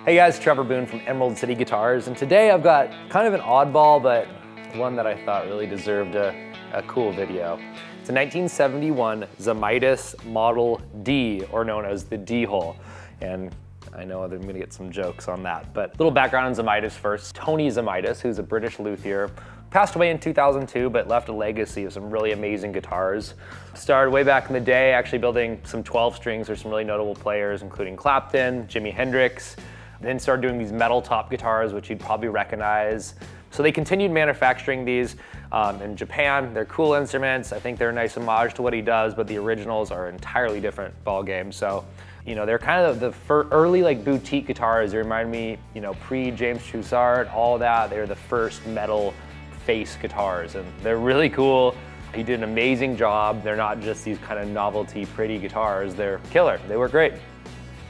Hey guys, Trevor from Emerald City Guitars, and today I've got kind of an oddball, but one that I thought really deserved a cool video. It's a 1971 Zemaitis Model D, or known as the D-hole. And I know I'm gonna get some jokes on that, but a little background on Zemaitis first. Tony Zemaitis, who's a British luthier, passed away in 2002, but left a legacy of some really amazing guitars. Started way back in the day, actually building some 12 strings for some really notable players, including Clapton, Jimi Hendrix. Then started doing these metal top guitars, which you'd probably recognize. So they continued manufacturing these in Japan. They're cool instruments. I think they're a nice homage to what he does, but the originals are entirely different ball game. So, you know, they're kind of the early like boutique guitars. They remind me, you know, pre-James Troussard, all that. They're the first metal face guitars, and they're really cool. He did an amazing job. They're not just these kind of novelty, pretty guitars. They're killer. They work great.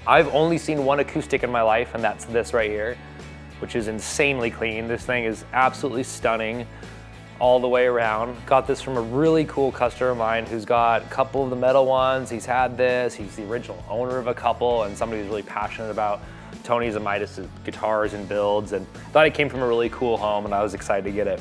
I've only seen one acoustic in my life, and that's this right here, which is insanely clean. This thing is absolutely stunning all the way around. Got this from a really cool customer of mine who's got a couple of the metal ones. He's had this. He's the original owner of a couple, and somebody who's really passionate about Tony Zemaitis' guitars and builds, and thought it came from a really cool home, and I was excited to get it.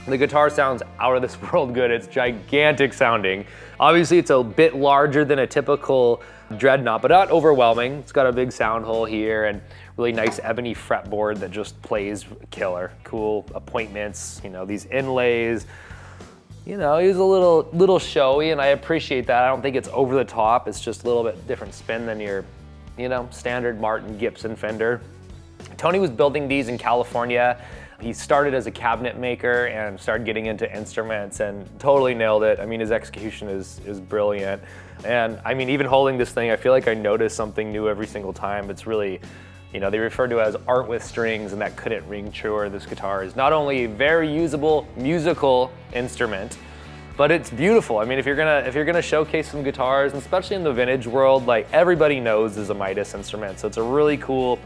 The guitar sounds out of this world good. It's gigantic sounding. Obviously, it's a bit larger than a typical dreadnought, but not overwhelming. It's got a big sound hole here and really nice ebony fretboard that just plays killer. Cool appointments, you know, these inlays. You know, he's a little showy, and I appreciate that. I don't think it's over the top. It's just a little bit different spin than your, you know, standard Martin Gibson Fender. Tony was building these in California. He started as a cabinet maker and started getting into instruments and totally nailed it. I mean, his execution is brilliant. And I mean, even holding this thing, I feel like I notice something new every single time. It's really, you know, they refer to it as art with strings, and that couldn't ring truer. This guitar is not only a very usable musical instrument, but it's beautiful. I mean, if you're gonna showcase some guitars, and especially in the vintage world, like everybody knows the Zemaitis instrument. So it's a really cool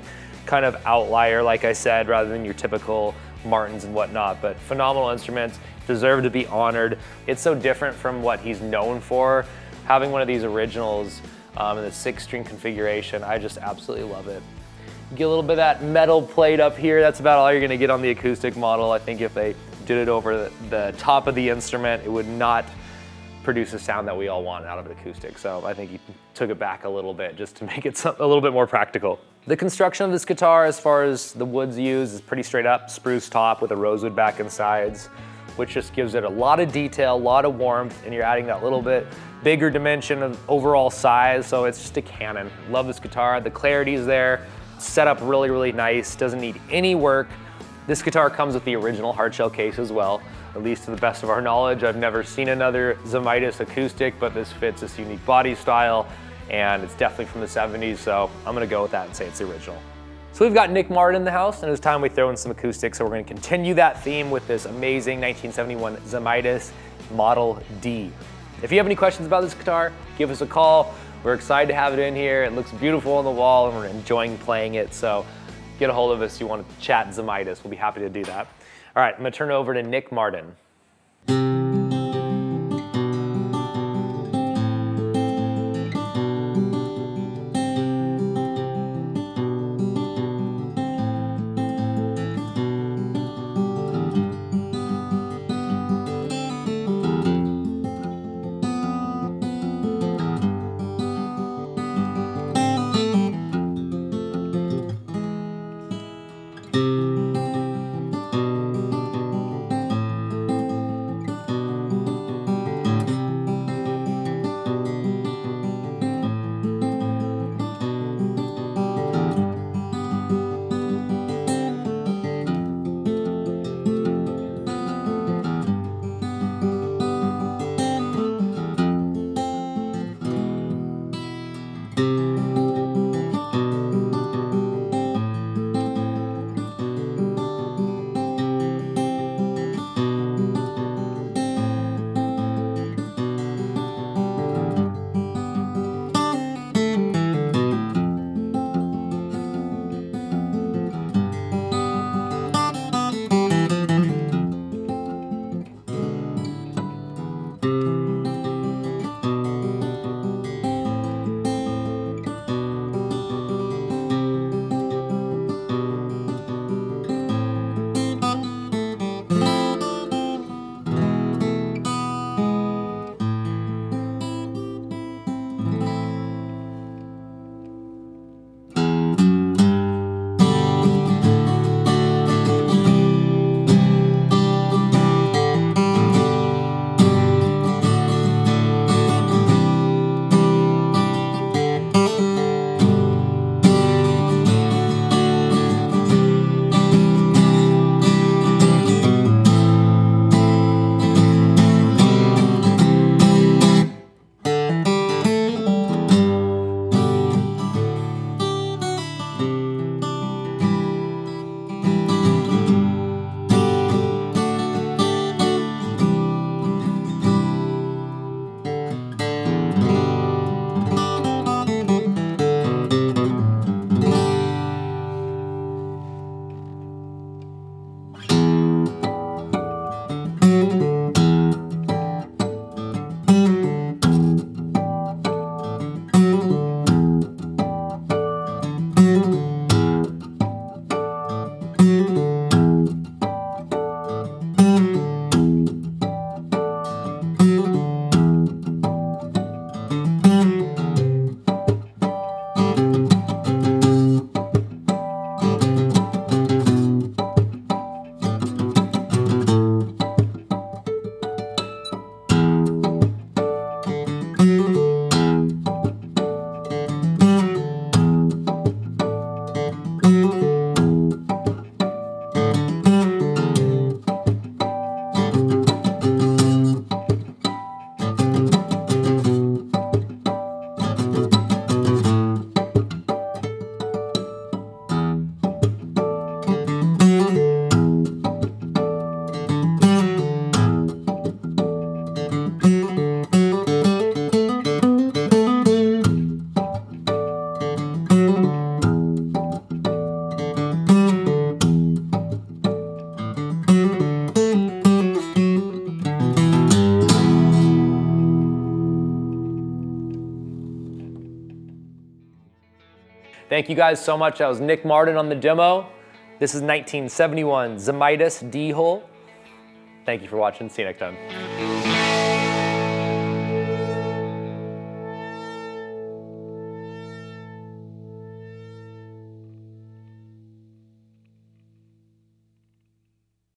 kind of outlier, like I said, rather than your typical Martins and whatnot, but phenomenal instruments, deserve to be honored. It's so different from what he's known for. Having one of these originals in the 6-string configuration, I just absolutely love it. You get a little bit of that metal plate up here. That's about all you're gonna get on the acoustic model. I think if they did it over the top of the instrument, it would not produce a sound that we all want out of an acoustic. So I think he took it back a little bit just to make it a little bit more practical. The construction of this guitar, as far as the woods used, is pretty straight up. Spruce top with a rosewood back and sides, which just gives it a lot of detail, a lot of warmth, and you're adding that little bit bigger dimension of overall size, so it's just a cannon. Love this guitar. The clarity is there. Set up really, really nice. Doesn't need any work. This guitar comes with the original hardshell case as well, at least to the best of our knowledge. I've never seen another Zemaitis acoustic, but this fits this unique body style, and it's definitely from the 70s, so I'm gonna go with that and say it's the original. So we've got Nick Mardon in the house, and it's time we throw in some acoustics, so we're gonna continue that theme with this amazing 1971 Zemaitis Model D. If you have any questions about this guitar, give us a call. We're excited to have it in here. It looks beautiful on the wall, and we're enjoying playing it, so get a hold of us if you want to chat Zemaitis. We'll be happy to do that. All right, I'm gonna turn it over to Nick Mardon. Thank you guys so much. That was Nick Mardon on the demo. This is 1971 Zemaitis D-hole. Thank you for watching. See you next time.